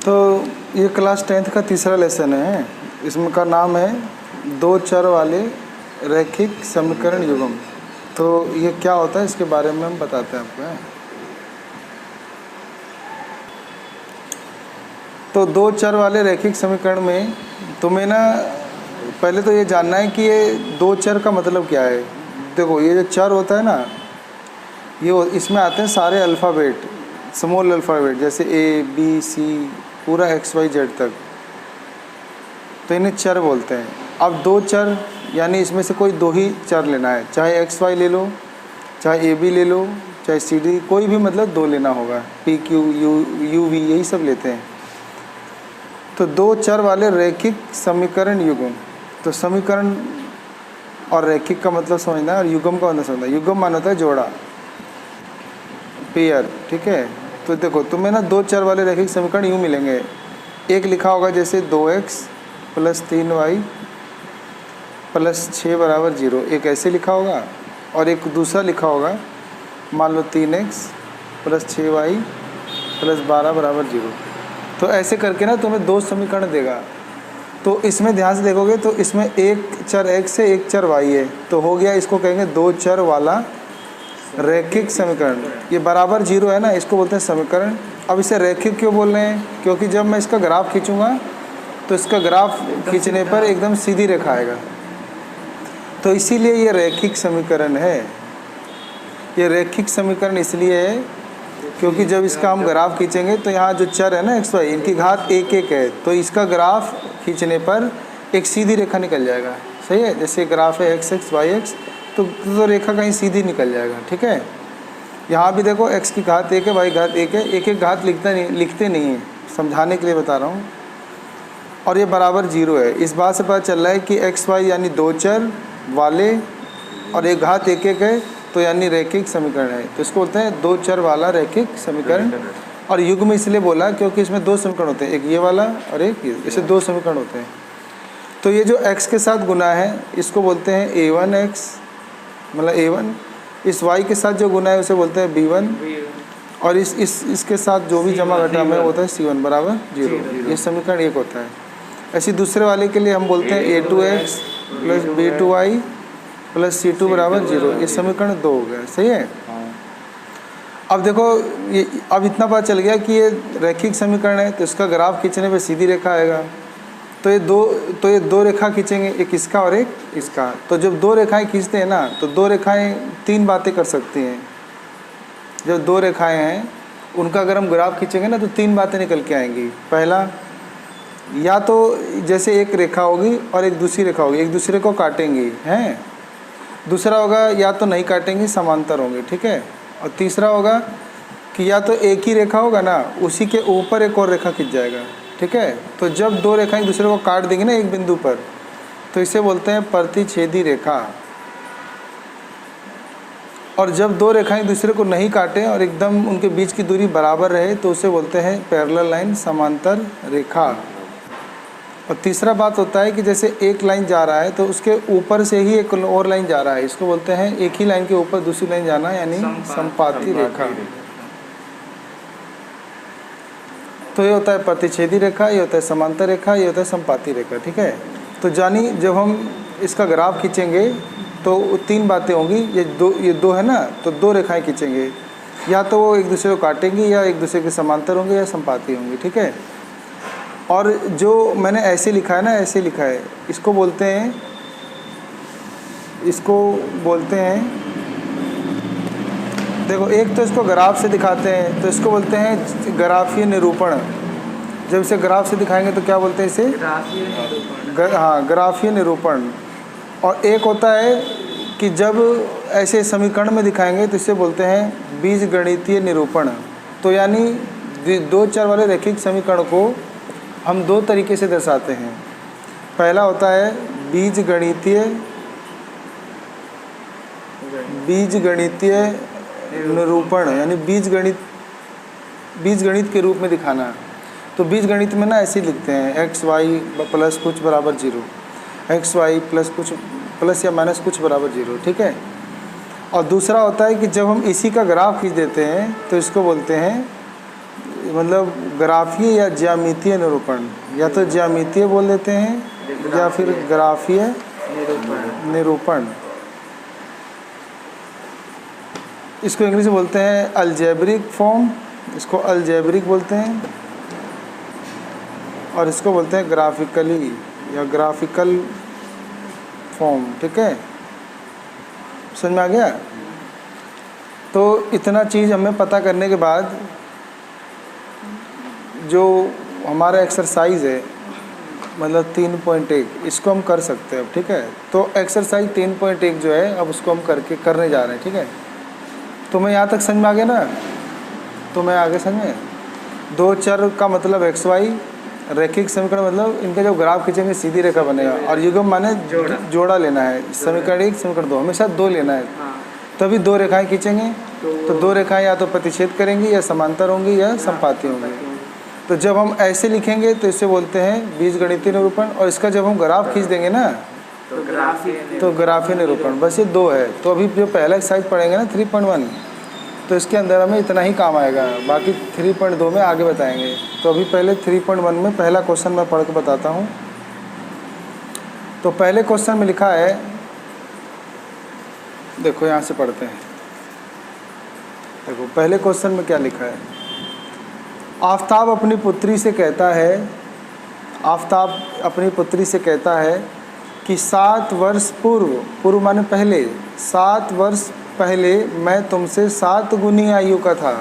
तो ये class 10th का तीसरा लेसन है। इसमें का नाम है दो चर वाले रैखिक समीकरण युग्म। तो ये क्या होता है इसके बारे में हम बताते हैं आपको। तो दो चर वाले रैखिक समीकरण में तुम्हें ना पहले तो ये जानना है कि ये दो चर का मतलब क्या है। देखो ये जो चर होता है ना, ये इसमें आते हैं सारे अल्फ़ाबेट, स्मॉल अल्फ़ाबेट, जैसे ए बी सी पूरा एक्स वाई जेड तक, तो इन्हें चर बोलते हैं। अब दो चर यानी इसमें से कोई दो ही चर लेना है, चाहे एक्स वाई ले लो, चाहे ए बी ले लो, चाहे सी डी, कोई भी मतलब दो लेना होगा, पी क्यू यू वी यही सब लेते हैं। तो दो चर वाले रैखिक समीकरण युग्म। तो समीकरण और रैखिक का मतलब समझना है और युग्म का मतलब समझना है। युग्म माना होता है जोड़ा, पेयर, ठीक है। तो देखो तुम्हें ना दो चर वाले रैखिक समीकरण यूँ मिलेंगे। एक लिखा होगा जैसे 2x + 3y + 6 = 0, एक ऐसे लिखा होगा, और एक दूसरा लिखा होगा मान लो 3x + 6y + 12 = 0। तो ऐसे करके ना तुम्हें दो समीकरण देगा। तो इसमें ध्यान से देखोगे तो इसमें एक चर x है, एक चर y है, तो हो गया, इसको कहेंगे दो चर वाला रैखिक समीकरण। ये बराबर 0 है ना, इसको बोलते हैं समीकरण। अब इसे रैखिक क्यों बोल रहे हैं? क्योंकि जब मैं इसका ग्राफ खींचूंगा तो इसका ग्राफ खींचने पर एकदम सीधी रेखा आएगा, तो इसीलिए ये रैखिक समीकरण है। ये रैखिक समीकरण इसलिए है क्योंकि जब इसका हम ग्राफ खींचेंगे तो यहाँ जो चर है ना एक्स वाई, इनकी घात एक एक है, तो इसका ग्राफ खींचने पर एक सीधी रेखा निकल जाएगा। सही है, जैसे ग्राफ है एक्स एक्स वाई एक्स, तो रेखा कहीं सीधी निकल जाएगा, ठीक है। यहाँ भी देखो x की घात एक है, y घात एक है, एक एक घात लिखते नहीं है, समझाने के लिए बता रहा हूँ। और ये बराबर 0 है। इस बात से पता चल रहा है कि x y यानी दो चर वाले और एक घात एक एक है, तो यानी रैखिक समीकरण है। तो इसको बोलते हैं दो चर वाला रैखिक समीकरण। और युग्म इसलिए बोला क्योंकि इसमें दो समीकरण होते हैं, एक ये वाला और एक ये, इसे दो समीकरण होते हैं। तो ये जो x के साथ गुना है इसको बोलते हैं a1x, मतलब a1। इस y के साथ जो गुना है उसे बोलते हैं b1, और इसके साथ जो भी जमा घटा में होता है c1 = 0। ये समीकरण एक होता है। ऐसे दूसरे वाले के लिए हम बोलते हैं a2x + b2y + c2 = 0। ये समीकरण 2 हो गया। सही है। अब देखो ये, अब इतना पता चल गया कि ये रैखिक समीकरण है, तो इसका ग्राफ खींचने पे सीधी रेखा आएगा। तो ये दो रेखा खींचेंगे, एक इसका और एक इसका। तो जब दो रेखाएं खींचते हैं ना, तो दो रेखाएं तीन बातें कर सकती हैं। जब दो रेखाएं हैं उनका अगर हम ग्राफ खींचेंगे ना, तो तीन बातें निकल के आएंगी। पहला, या तो जैसे एक रेखा होगी और एक दूसरी रेखा होगी, एक दूसरे को काटेंगी हैं। दूसरा होगा या तो नहीं काटेंगी, समांतर होंगे, ठीक है। और तीसरा होगा कि या तो एक ही रेखा होगा ना, उसी के ऊपर एक और रेखा खींच जाएगा, ठीक है। तो जब दो रेखाएं एक दूसरे को काट देंगी ना एक बिंदु पर, तो इसे बोलते हैं प्रतिच्छेदी रेखा। और जब दो रेखाएं एक दूसरे को नहीं काटें और एकदम उनके बीच की दूरी बराबर रहे, तो उसे बोलते हैं पैरेलल लाइन, समांतर रेखा। और तीसरा बात होता है कि जैसे एक लाइन जा रहा है तो उसके ऊपर से ही एक और लाइन जा रहा है, इसको बोलते हैं एक ही लाइन के ऊपर दूसरी लाइन जाना, यानी संपाती रेखा। तो ये होता है प्रतिच्छेदी रेखा, ये होता है समांतर रेखा, ये होता है संपाती रेखा, ठीक है। तो जानी जब हम इसका ग्राफ खींचेंगे तो तीन बातें होंगी। ये दो है ना, तो दो रेखाएं खींचेंगे, या तो वो एक दूसरे को काटेंगी, या एक दूसरे के समांतर होंगे, या संपाती होंगी, ठीक है। और जो मैंने ऐसे लिखा है ना, ऐसे लिखा है, इसको बोलते हैं देखो, एक तो इसको ग्राफ से दिखाते हैं तो इसको बोलते हैं ग्राफीय निरूपण। जब इसे ग्राफ से दिखाएंगे तो क्या बोलते हैं इसे? हाँ, ग्राफीय निरूपण। और एक होता है कि जब ऐसे समीकरण में दिखाएंगे तो इसे बोलते हैं बीजगणितीय निरूपण। तो यानी दो चर वाले रैखिक समीकरण को हम दो तरीके से दर्शाते हैं। पहला होता है बीजगणितीय निरूपण, यानी बीजगणित के रूप में दिखाना। तो बीजगणित में ना ऐसे लिखते हैं xy + कुछ = 0, xy + कुछ प्लस या माइनस कुछ = 0, ठीक है। और दूसरा होता है कि जब हम इसी का ग्राफ खींच देते हैं तो इसको बोलते हैं मतलब ग्राफीय या ज्यामितीय निरूपण, या तो ज्यामितीय बोल देते हैं या फिर ग्राफीय निरूपण। इसको इंग्लिश में बोलते हैं अलजेब्रिक फॉर्म, इसको अलजेब्रिक बोलते हैं, और इसको बोलते हैं ग्राफिकली या ग्राफिकल फॉर्म। ठीक है, समझ में आ गया? तो इतना चीज़ हमें पता करने के बाद जो हमारा एक्सरसाइज है मतलब 3.1 इसको हम कर सकते हैं अब। ठीक है, तो एक्सरसाइज 3.1 जो है अब उसको हम करने जा रहे हैं। ठीक है, तो मैं यहाँ तक समझ में आ गया ना? तो मैं आगे समझ में, दो चर का मतलब एक्स वाई, रैखिक समीकरण मतलब इनका जो ग्राफ खींचेंगे सीधी रेखा बनेगा, और युग्म माने जोड़ा लेना है। समीकरण 1 समीकरण 2 हमेशा 2 लेना है, तभी 2 रेखाएं खींचेंगे। तो 2 रेखाएं या तो प्रतिच्छेद करेंगी या समांतर होंगी या समपाती होंगी। तो जब हम ऐसे लिखेंगे तो इसे बोलते हैं बीजगणितीय निरूपण, और इसका जब हम ग्राफ खींच देंगे ना तो ग्राफीय निरूपण। बस ये 2 है। तो अभी जो पहला एक्सरसाइज पढ़ेंगे ना 3.1, तो इसके अंदर हमें इतना ही काम आएगा, बाकी 3.2 में आगे बताएंगे। तो अभी पहले 3.1 में पहला क्वेश्चन मैं पढ़ के बताता हूँ। तो पहले क्वेश्चन में लिखा है, देखो यहाँ से पढ़ते हैं। देखो पहले क्वेश्चन में क्या लिखा है। आफताब अपनी पुत्री से कहता है, आफताब अपनी पुत्री से कहता है कि 7 वर्ष पूर्व माने पहले, 7 वर्ष पहले मैं तुमसे 7 गुनी आयु का था।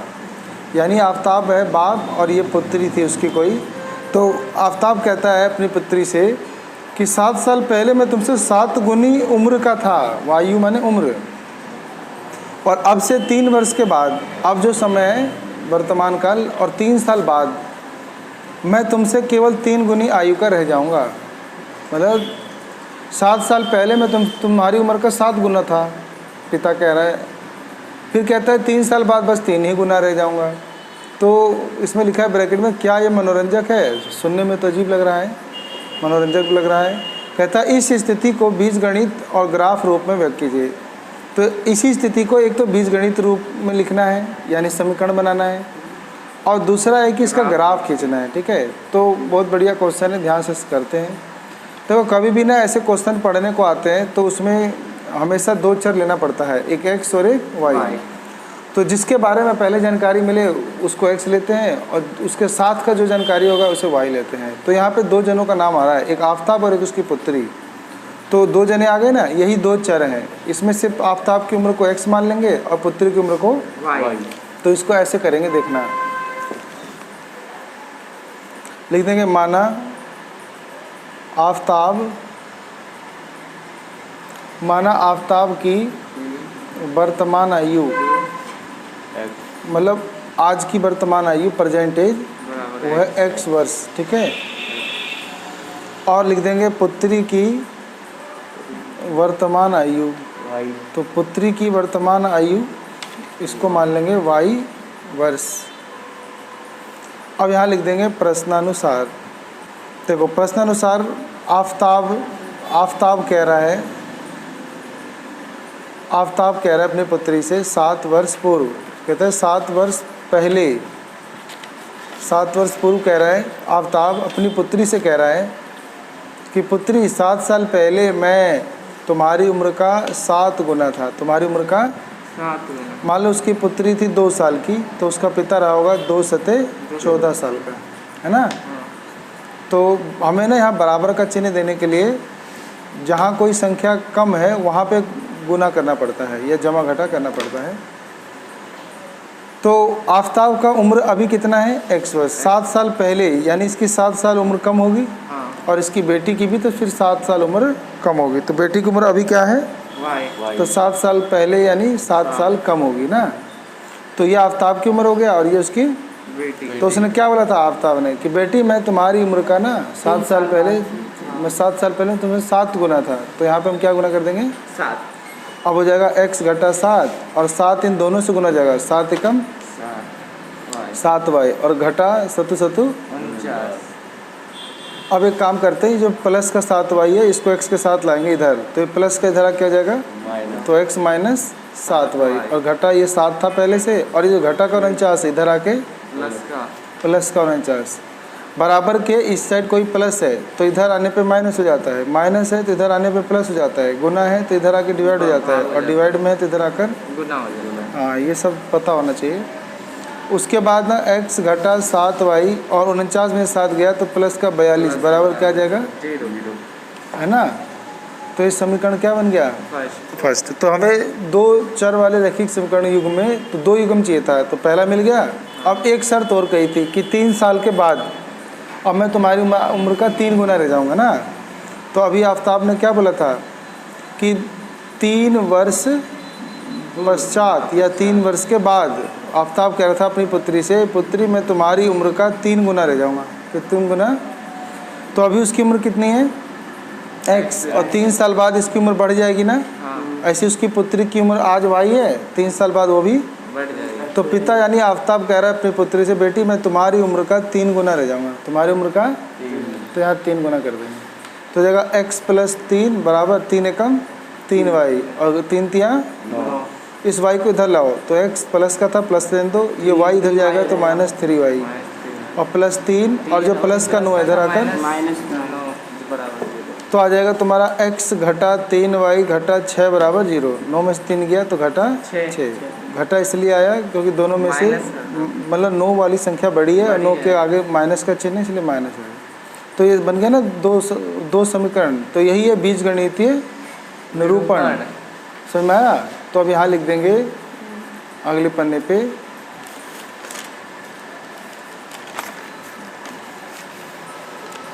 यानी आफताब है बाप और ये पुत्री थी उसकी कोई। तो आफताब कहता है अपनी पुत्री से कि 7 साल पहले मैं तुमसे 7 गुनी उम्र का था। आयु माने उम्र। और अब से 3 वर्ष के बाद, अब जो समय है वर्तमान काल, और 3 साल बाद मैं तुमसे केवल 3 गुनी आयु का रह जाऊंगा। मतलब 7 साल पहले मैं तुम्हारी उम्र का 7 गुना था, पिता कह रहा है। फिर कहता है 3 साल बाद बस 3 ही गुना रह जाऊंगा। तो इसमें लिखा है ब्रैकेट में, क्या ये मनोरंजक है? सुनने में तो अजीब लग रहा है, मनोरंजक लग रहा है। कहता है इस स्थिति को बीजगणित और ग्राफ रूप में व्यक्त कीजिए। तो इसी स्थिति को एक तो बीजगणित रूप में लिखना है यानी समीकरण बनाना है, और दूसरा है कि इसका ग्राफ खींचना है। ठीक है, तो बहुत बढ़िया क्वेश्चन है, ध्यान से करते हैं। तो कभी भी ना ऐसे क्वेश्चन पढ़ने को आते हैं तो उसमें हमेशा 2 चर लेना पड़ता है, एक एक्स और एक वाई। तो जिसके बारे में पहले जानकारी मिले उसको एक्स लेते हैं, और उसके साथ का जो जानकारी होगा उसे वाई लेते हैं। तो यहाँ पे 2 जनों का नाम आ रहा है, एक आफताब और एक उसकी पुत्री। तो 2 जने आ गए ना, यही 2 चर हैं। इसमें सिर्फ आफताब की उम्र को एक्स मान लेंगे और पुत्री की उम्र को वाई। तो इसको ऐसे करेंगे, देखना, लिख देंगे माना आफताब की वर्तमान आयु, मतलब आज की वर्तमान आयु प्रेजेंट एज वो है x वर्ष। ठीक है, और लिख देंगे पुत्री की वर्तमान आयु, तो पुत्री की वर्तमान आयु इसको मान लेंगे y वर्ष। अब यहाँ लिख देंगे प्रश्नानुसार। देखो प्रश्नानुसार आफताब कह रहा है अपनी पुत्री से 7 वर्ष पूर्व, कहता है 7 वर्ष पहले, 7 वर्ष पूर्व कह रहा है। आफताब अपनी पुत्री से कह रहा है कि पुत्री 7 साल पहले मैं तुम्हारी उम्र का 7 गुना था। तुम्हारी उम्र का 7 गुना, मान लो उसकी पुत्री थी 2 साल की, तो उसका पिता रहा होगा 2 सते 14 साल का, है ना। तो हमें ना यहाँ बराबर का चिन्ह देने के लिए जहाँ कोई संख्या कम है वहाँ पे गुना करना पड़ता है या जमा घटा करना पड़ता है। तो आफताब का उम्र अभी कितना है? x वर्ष। 7 साल पहले यानी इसकी 7 साल उम्र कम होगी, और इसकी बेटी की भी तो फिर 7 साल उम्र कम होगी। तो बेटी की उम्र अभी क्या है? y। तो 7 साल पहले यानी 7 साल कम होगी ना। तो ये आफताब की उम्र हो गया और ये उसकी बेटी। तो उसने क्या बोला था आफताब ने कि बेटी मैं तुम्हारी उम्र का ना 7 साल पहले, मैं 7 साल पहले तुम्हें 7 गुना था। तो यहाँ पे हम क्या गुना कर देंगे? 7। अब हो जाएगा x घटा 7, और 7 इन दोनों से गुना जाएगा, 7 एकम 7 y, और घटा 7 7 49। अब एक काम करते हैं, जो प्लस का 7 y है इसको x के साथ लाएंगे इधर, तो ये प्लस का इधर क्या हो जाएगा? तो x माइनस 7 y, और घटा ये 7 था पहले से, और ये जो घटा का 49 इधर आके प्लस का 49 बराबर के इस साइड कोई प्लस है तो इधर आने पे माइनस हो जाता है, माइनस है तो इधर आने पे प्लस हो जाता है, गुना है तो इधर आके डिवाइड हो जाता है, और डिवाइड में है तो इधर आकर गुना हो जाएगा। हाँ ये सब पता होना चाहिए। उसके बाद ना x घटा 7y और 49 में 7 गया तो प्लस का 42 बराबर क्या आ जाएगा, 0 है ना। तो ये समीकरण क्या बन गया, फर्स्ट। तो हमें दो चर वाले रैखिक समीकरण युग में तो दो युग्म चाहिए था, तो पहला मिल गया। अब एक शर्त और कही थी कि 3 साल के बाद अब मैं तुम्हारी उम्र का 3 गुना रह जाऊंगा ना। तो अभी आफ्ताब ने क्या बोला था कि 3 वर्ष पश्चात या 3 वर्ष के बाद आफ्ताब कह रहा था अपनी पुत्री से, पुत्री मैं तुम्हारी उम्र का 3 गुना रह जाऊंगा। कितने गुना, तो अभी उसकी उम्र कितनी है x, और 3 साल बाद इसकी उम्र बढ़ जाएगी ना। ऐसी उसकी पुत्री की उम्र आज y है, 3 साल बाद वो भी बढ़ जाएगा। तो पिता यानी आफ्ताब कह रहा है अपनी पुत्री से, बेटी मैं तुम्हारी उम्र का 3 गुना रह जाऊंगा, तुम्हारी उम्र का, तो यहाँ 3 गुना कर देंगे तो जाएगा x + 3 बराबर 3 एकम 3y और 3 तियाँ 9। इस y को इधर लाओ तो x प्लस का था प्लस दें दो, ये y इधर जाएगा तो -3y और +3 और जो प्लस का 9 इधर आकर -9 बराबर 0। तो आ जाएगा तुम्हारा x घटा 3y घटा 6 बराबर 0। 9 में से 3 गया तो घटा 6। घटा इसलिए आया क्योंकि दोनों में से मतलब 9 वाली संख्या बड़ी है और 9 के आगे माइनस का चिन्ह है इसलिए माइनस है। तो ये बन गया ना दो समीकरण। तो यही है बीजगणितीय निरूपण। समझ में आया। तो अब यहाँ लिख देंगे अगले पन्ने पे,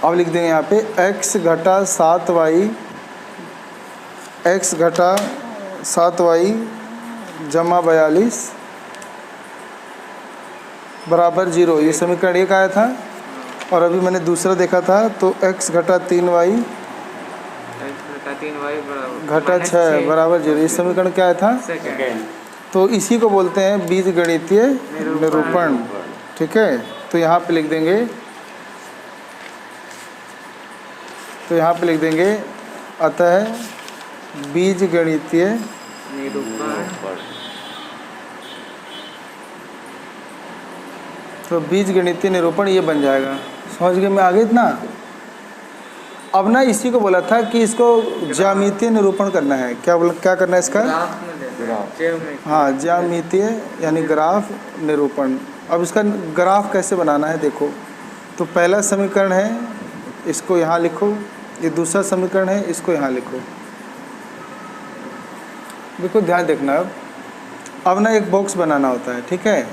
अब लिख देंगे यहाँ पे x घटा 7y जमा 42 बराबर 0। ये समीकरण एक आया था और अभी मैंने दूसरा देखा था तो x घटा 3y घटा 6 बराबर 0। ये समीकरण क्या आया था, सेकंड। तो इसी को बोलते हैं बीजगणितीय निरूपण। ठीक है, तो यहाँ पे लिख देंगे, तो यहाँ पे लिख देंगे अतः बीजगणितीय निरूपण। तो बीजगणितीय निरूपण ये बन जाएगा। समझ गए मैं आगे इतना। अब ना इसी को बोला था कि इसको ज्यामितीय निरूपण करना है। क्या करना है इसका, हाँ ज्यामितीय यानी ग्राफ निरूपण। अब इसका ग्राफ कैसे बनाना है देखो। तो पहला समीकरण है इसको यहाँ लिखो, ये दूसरा समीकरण है इसको यहाँ लिखो। देखो ध्यान देखना। अब ना एक बॉक्स बनाना होता है, ठीक है,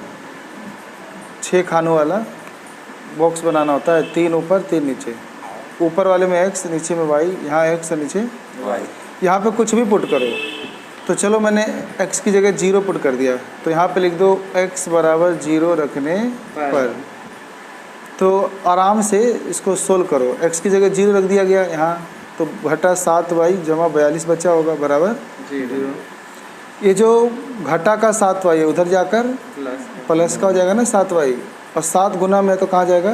6 खानों वाला बॉक्स बनाना होता है, 3 ऊपर 3 नीचे। ऊपर वाले में x नीचे में y, यहाँ x और नीचे y। यहाँ पे कुछ भी पुट करो। तो चलो मैंने x की जगह 0 पुट कर दिया, तो यहाँ पे लिख दो x बराबर 0 रखने पर। तो आराम से इसको सोल्व करो। x की जगह 0 रख दिया गया यहाँ, तो घटा 7y जमा 42 बचा होगा बराबर 0। ये जो घटा का 7y है उधर जाकर प्लस का हो जाएगा ना 7y, और 7 गुना में तो कहाँ जाएगा,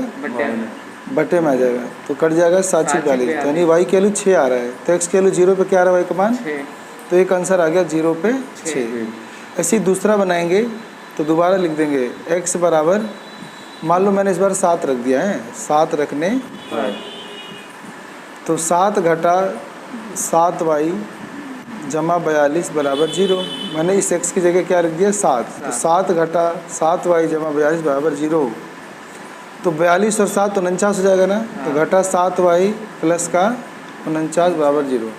बटे में आ जाएगा। तो कट जाएगा 7 से 42, यानी y की वैल्यू 6 आ रहा है। तो x की वैल्यू 0 पे क्या आ रहा है y का मान, तो एक आंसर आ गया 0 पे 6। ऐसे ही दूसरा बनाएंगे तो दोबारा लिख देंगे x बराबर, मान लो मैंने इस बार 7 रख दिया है, 7 रखने तो 7 घटा 7y जमा 42 बराबर 0। मैंने इस x की जगह क्या रख दिया 7, तो 7 घटा 7y जमा 42 बराबर 0। तो 42 और 7 49 हो जाएगा ना, तो घटा 7y प्लस का 49 बराबर 0।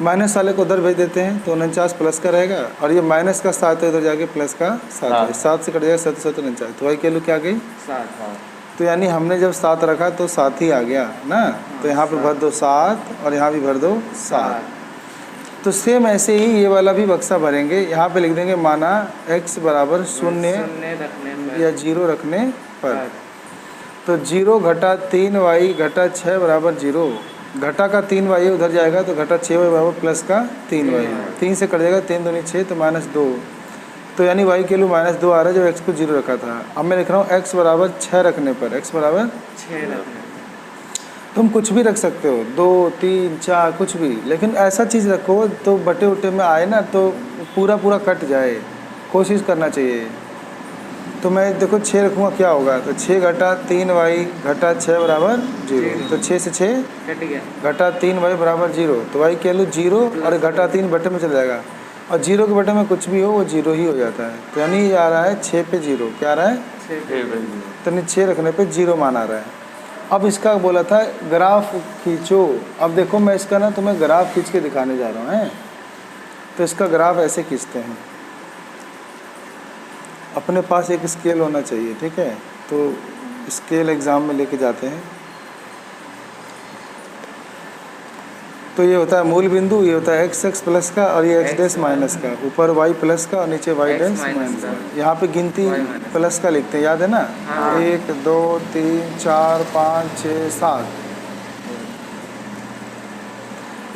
माइनस वाले को उधर भेज देते हैं तो 49 प्लस का रहेगा, और ये माइनस का 7 है उधर जाके प्लस का 7 है, 7 से कट जाएगा 7 7 49। तो y की वैल्यू क्या गई 7। तो यानी हमने जब 7 रखा तो 7 ही आ गया ना। तो यहाँ पे भर दो 7 और यहाँ भी भर दो 7। तो सेम ऐसे ही ये वाला भी बक्सा भरेंगे। यहाँ पे लिख देंगे माना x बराबर 0 या 0 रखने पर। तो 0 घटा 3y घटा 6 बराबर 0। घटा का 3y उधर जाएगा तो घटा 6y बराबर प्लस का 3y। 3 से कट जाएगा 3 दूनी 6 तो -2। तो यानी y के लिए -2 आ रहा है जो x को 0 रखा था। अब मैं लिख रहा हूँ x बराबर 6 रखने पर, x बराबर 6 रखने। तुम कुछ भी रख सकते हो, 2 3 4 कुछ भी, लेकिन ऐसा चीज़ रखो तो बटे उटे में आए ना तो पूरा कट जाए, कोशिश करना चाहिए। तो मैं देखो 6 रखूँगा क्या होगा, तो 6 घटा 3y घटा 6 बराबर 0। तो 6 से 6 कट गया। घटा 3y बराबर 0। तो y क्या लो 0 और घटा 3 बटे में चला जाएगा, और 0 के बटे में कुछ भी हो वो 0 ही हो जाता है। तो यानी ये आ रहा है 6 पे 0। क्या आ रहा है? 6 तो 6 रखने पे 0 मान आ रहा है। अब इसका बोला था ग्राफ खींचो। अब देखो मैं इसका ना तुम्हें ग्राफ खींच के दिखाने जा रहा हूँ हैं। तो इसका ग्राफ ऐसे खींचते हैं। अपने पास एक स्केल होना चाहिए, ठीक है। तो स्केल एग्ज़ाम में लेके जाते हैं। तो ये होता है मूल बिंदु, ये होता है x प्लस का और ये x डैश माइनस का, ऊपर y प्लस का और नीचे y डैश माइनस का। यहाँ पे गिनती प्लस का लिखते हैं, याद है ना? 1 2 3 4 5 6 7।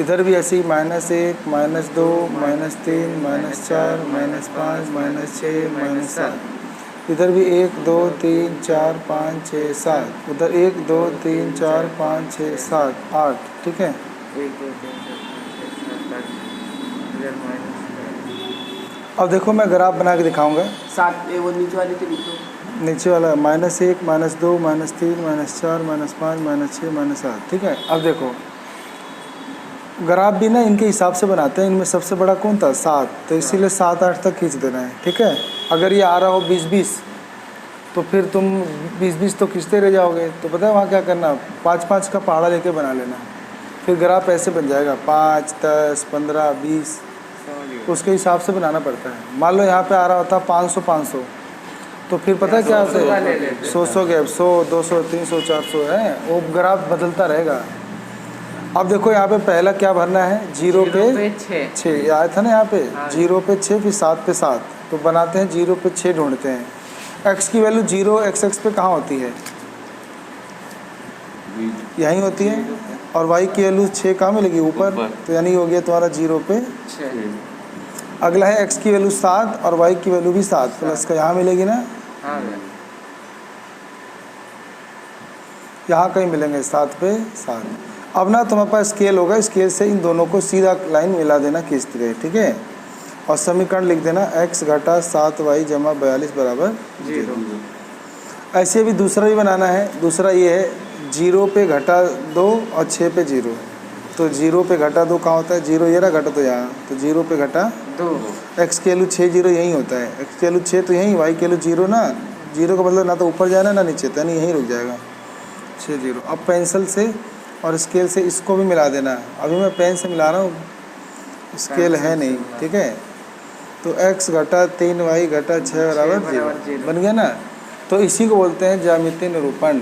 इधर भी ऐसे ही -1 -2 -3 -4 -5 -6 -7। इधर भी 1 2 3 4 5 6 7। उधर 1 2 3 4 5 6 7 8, ठीक है। 1 2 3 4 5 6 7 अब देखो मैं ग्राफ बना के दिखाऊंगा। 7 वो नीचे वाले के लिखो। नीचे वाला -1 -2 -3 -4 -5 -6 -7, ठीक है। अब देखो ग्राफ भी ना इनके हिसाब से बनाते हैं। इनमें सबसे बड़ा कौन था? 7। तो इसीलिए 7 8 तक खींच देना है, ठीक है। अगर ये आ रहा हो 20 20 तो फिर तुम 20 20 तो खींचते रह जाओगे। तो पता है वहाँ क्या करना, 5 5 का पहाड़ा लेके बना लेना। फिर ग्राफ ऐसे बन जाएगा 5 10 15 20, उसके हिसाब से बनाना पड़ता है। मान लो यहाँ पे आ रहा होता 500 500, तो फिर पता है क्या होता है 100 गैप 100 200 300 400 है, वो ग्राफ बदलता रहेगा। अब देखो यहाँ पे पहला क्या भरना है, 0 पे 6 आया था ना यहाँ पे। 0 पे 6 फिर 7 पे 7, तो बनाते हैं 0 पे 6 ढूंढते हैं। x की वैल्यू 0 x पे कहाँ होती है? यहीं होती है। और y की वैल्यू 6 कहाँ मिलेगी? ऊपर। तो यानी हो गया तुम्हारा 0 पे 6। अगला है x की वैल्यू 7 और y की वैल्यू भी 7, प्लस का यहाँ मिलेगी ना, यहाँ कहीं मिलेंगे 7 पे 7। अब ना तुम्हारे पास स्केल होगा, स्केल से इन दोनों को सीधा लाइन मिला देना खींचते गए, ठीक है। और समीकरण लिख देना x घटा 7y जमा 42 बराबर 0। ऐसे भी दूसरा भी बनाना है। दूसरा ये है 0 पे घटा 2 और 6 पे 0। तो 0 पे घटा 2 कहाँ होता है? 0 ये रहा, घटा तो यहाँ। तो 0 पे घटा 2, x की वैल्यू 6 0 यहीं होता है। x की वैल्यू 6 तो यहीं, y की वैल्यू 0 ना। 0 का मतलब ना तो ऊपर जाना ना नीचे, तो यानी यहीं रुक जाएगा 6 0। अब पेंसिल से और स्केल से इसको भी मिला देना। अभी मैं पेन से मिला रहा हूँ, स्केल है नहीं, ठीक है। तो x घटा 3y घटा 6 बराबर 0 बन गया ना। तो इसी को बोलते हैं ज्यामितीय निरूपण।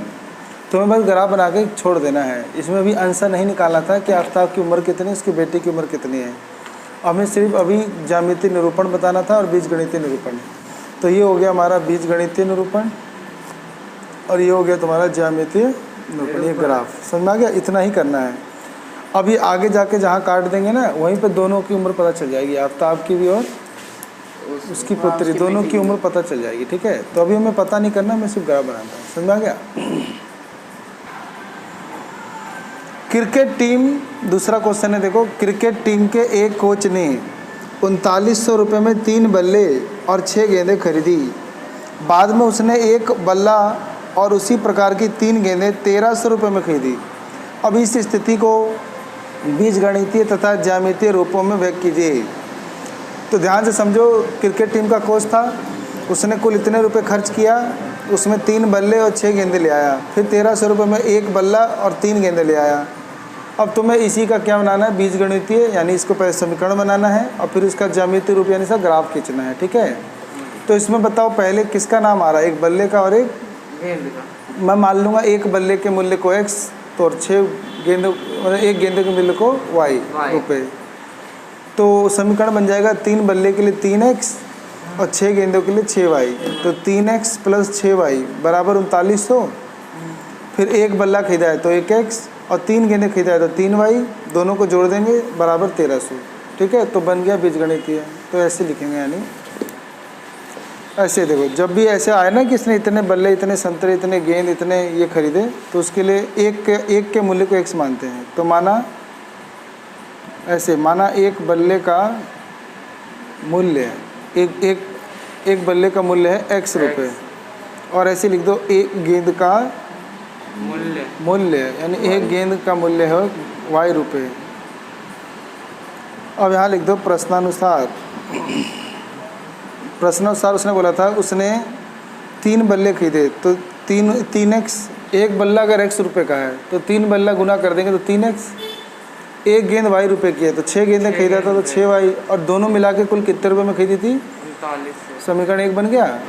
तुम्हें बस ग्राफ बना के छोड़ देना है। इसमें भी आंसर नहीं निकालना था कि आफ्ताब की उम्र कितनी है, उसकी बेटी की उम्र कितनी है। हमें सिर्फ अभी ज्यामितीय निरूपण बताना था और बीजगणितीय निरूपण। तो ये हो गया हमारा बीजगणितीय निरूपण और ये हो गया तुम्हारा ज्यामितीय निरूपण। ये ग्राफ समझ में आ गया? इतना ही करना है। अब ये आगे जाके जहाँ काट देंगे ना, वहीं पे दोनों की उम्र पता चल जाएगी, आफ्ताब की भी और उसकी पुत्री, दोनों की उम्र पता चल जाएगी, ठीक है। तो अभी हमें पता नहीं करना, मैं सिर्फ ग्राफ बनाता हूँ। समझ में आ गया? क्रिकेट टीम, दूसरा क्वेश्चन है देखो। क्रिकेट टीम के एक कोच ने 3900 रुपये में 3 बल्ले और 6 गेंदें खरीदी। बाद में उसने एक बल्ला और उसी प्रकार की 3 गेंदें 1300 रुपये में खरीदी। अब इस स्थिति को बीजगणितीय तथा ज्यामितीय रूपों में व्यक्त कीजिए। तो ध्यान से समझो, क्रिकेट टीम का कोच था, उसने कुल इतने रुपए खर्च किया, उसमें 3 बल्ले और 6 गेंदें ले आया। फिर 1300 रुपये में एक बल्ला और 3 गेंदें ले आया। अब तुम्हें इसी का क्या बनाना है? बीजगणितीय, यानी इसको पहले समीकरण बनाना है और फिर इसका ज्यामितीय रूप यानी सा ग्राफ खींचना है, ठीक है। तो इसमें बताओ पहले किसका नाम आ रहा है? एक बल्ले का और एक गेंद का। मैं मान लूँगा एक बल्ले के मूल्य को x, तो 6 गेंद मतलब एक गेंदे के मूल्य को y रुपये। तो समीकरण बन जाएगा 3 बल्ले के लिए 3x और 6 गेंदों के लिए 6y। तो 3x प्लस 6y बराबर 3900। फिर एक बल्ला खरीदा है तो 1x और 3 गेंदें खरीदा है तो 3y, दोनों को जोड़ देंगे बराबर 1300, ठीक है। तो बन गया बीजगणितीय। तो ऐसे लिखेंगे, यानी ऐसे देखो, जब भी ऐसे आए ना कि इसने इतने बल्ले, इतने संतरे, इतने गेंद, इतने ये खरीदे, तो उसके लिए एक के मूल्य को x मानते हैं। तो माना ऐसे, माना एक बल्ले का मूल्य एक बल्ले का मूल्य है x रुपये, और ऐसे लिख दो एक गेंद का मूल्य मूल्य, यानी एक गेंद का मूल्य है y रुपये। अब यहाँ लिख दो प्रश्नानुसार। प्रश्नानुसार उसने बोला था उसने 3 बल्ले खरीदे, तो 3x, एक बल्ला अगर x रुपये का है तो 3 बल्ला गुना कर देंगे तो 3x। एक गेंद y रुपये की है तो 6 गेंदें खरीदा था तो 6y, और दोनों मिला के कुल कितने रुपये में खरीदी थी? 39 समीकरण 1 बन गया।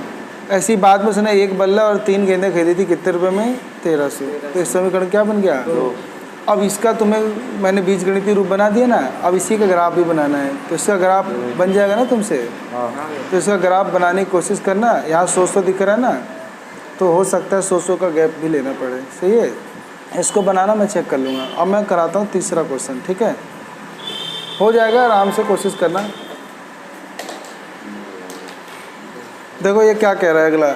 ऐसी बाद में उसने एक बल्ला और 3 गेंदें खरीदी थी कितने रुपये में? 1300। तो इस समीकरण क्या बन गया? अब इसका तुम्हें मैंने बीजगणितीय रूप बना दिया ना, अब इसी का ग्राफ भी बनाना है, तो इसका ग्राफ बन जाएगा ना तुमसे। तो इसका ग्राफ बनाने की कोशिश करना। यहाँ 100 दिख रहा है ना, तो हो सकता है 100 का गैप भी लेना पड़े। सही है, इसको बनाना मैं चेक कर लूँगा। अब मैं कराता हूँ तीसरा क्वेश्चन, ठीक है? हो जाएगा, आराम से कोशिश करना। देखो ये क्या कह रहा है अगला,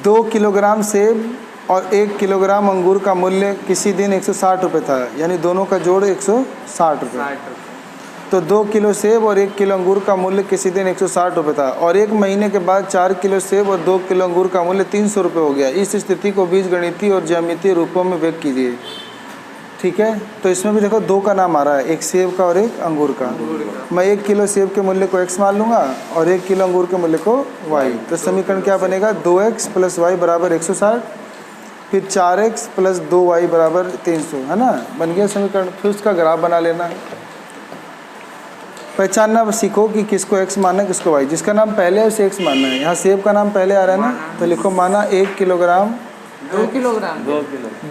2 किलोग्राम सेब और 1 किलोग्राम अंगूर का मूल्य किसी दिन 160 रुपये था, यानी दोनों का जोड़ 160 रुपये। 60 रुपये। तो 2 किलो सेब और 1 किलो अंगूर का मूल्य किसी दिन 160 रुपये था, और 1 महीने के बाद 4 किलो सेब और 2 किलो अंगूर का मूल्य 300 रुपये हो गया। इस स्थिति को बीजगणितीय और ज्यामितीय रूपों में व्यक्त कीजिए। ठीक है, तो इसमें भी देखो 2 का नाम आ रहा है, एक सेब का और एक अंगूर का। मैं 1 किलो सेब के मूल्य को x मान लूँगा और 1 किलो अंगूर के मूल्य को y। तो समीकरण क्या बनेगा? 2x + y बराबर 160, फिर 4x + 2y बराबर 300, है ना? बन गया समीकरण। फिर उसका ग्राफ बना लेना। पहचानना सीखो कि किसको x मानना है किसको y। जिसका नाम पहले है उसे x मानना है। यहाँ सेब का नाम पहले आ रहा है ना, तो लिखो माना 1 किलोग्राम, 2 किलोग्राम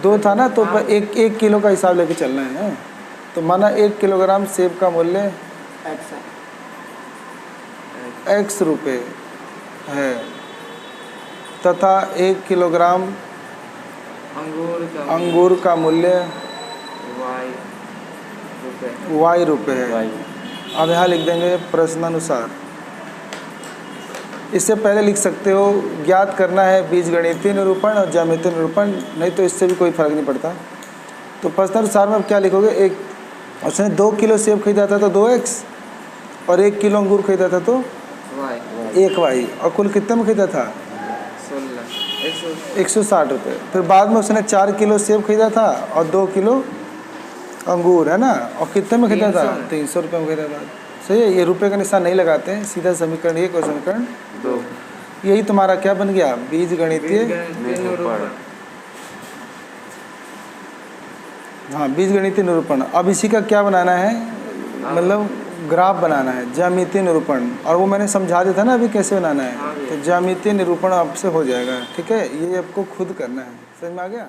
2 था ना, तो 1 किलो का हिसाब लेके चलना है। तो माना 1 किलोग्राम सेब का मूल्य x रुपये है, तथा 1 किलोग्राम अंगूर का मूल्य y रुपये है। अब यहाँ लिख देंगे प्रश्नानुसार। इससे पहले लिख सकते हो ज्ञात करना है बीजगणितीय निरूपण और ज्यामितीय निरूपण, नहीं तो इससे भी कोई फर्क नहीं पड़ता। तो प्रश्नानुसार में अब क्या लिखोगे? एक उसने 2 किलो सेब खरीदा था तो 2x, और 1 किलो अंगूर खरीदा था तो 1y, और कुल कितने में खरीदा था? 160 रुपये। फिर बाद में उसने 4 किलो सेब खरीदा था और 2 किलो अंगूर, है ना, और कितने में खरीदा था? 300 रुपये में खरीदा था। सही है, ये रुपये का निशान नहीं लगाते हैं, सीधा समीकरण 1 और समीकरण 2। यही तुम्हारा क्या बन गया? बीजगणितीय। हाँ, बीजगणितीय निरूपण। अब इसी का क्या बनाना है? मतलब ग्राफ बनाना है, ज्यामितीय निरूपण। और वो मैंने समझा दिया था ना अभी कैसे बनाना है, तो ज्यामितीय निरूपण आपसे हो जाएगा। ठीक है, ये आपको खुद करना है। समझ में आ गया?